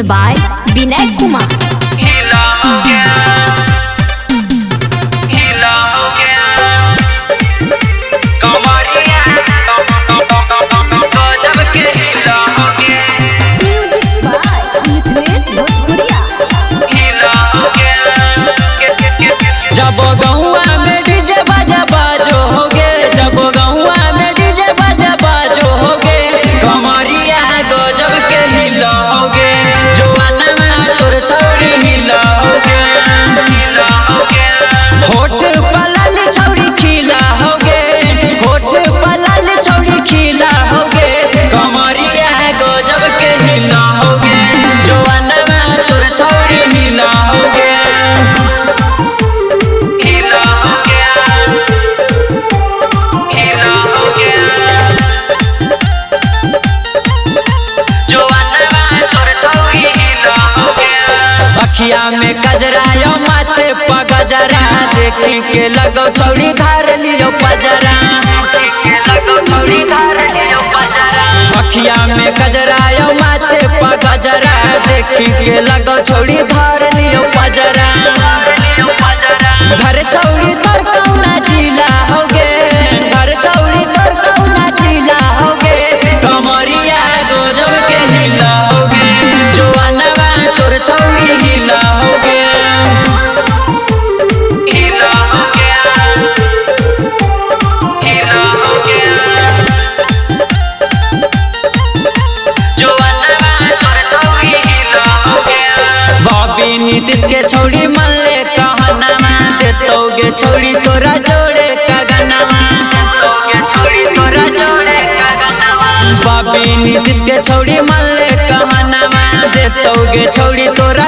By Vinay Kumar. हीला हो गया, हीला हो गया, कमरिया गजब के हीला हो गया, हीला हो गया। जब गौआ में डीजे बजा बाजो हो गे, जब गौआ में डीजे बजा बाजो हो गे, कमरिया गजब के हीला हो गे, जवाना में तोर छौरी हीला हो गे, हीला हो गया। होठ पलाल छौरी खिला हो गे, होठ पलाल छौरी खिला हो गे, कमरिया गजब के हीला हो गे, जवाना में तोर छौरी हीला हो गे, हीला हो गया, हीला हो गया, जवाना में तोर छौरी हीला हो गया। अखिया में गजरा यो माथे पर गजरा, देखी के लगो छौरी धार लियो पजरा, के लगो छौरी धार लियो पजरा। अखिया में गजरा यो माथे पर गजरा, देखी के लगो छौरी धार लियो पजरा, घर छौरी तोर कौना जिला हो गे, घर छौरी तोर कौना जिला हो गे, कमरिया गजब के हीला हो गे, जवाना तोर छौरी हीला हो गे, हीला हो गया, हीला हो गया, जवाना तोर छौरी हीला हो गया। बॉबी नीतीश के छौरी मन ले कहनामा, देतोगे छौरी तोरा जोड़े का गनामा, देतोगे छौरी तोरा जोड़े का गनामा। बॉबी नीतीश के छौरी मन ले कहनामा, देतोगे छौरी तोरा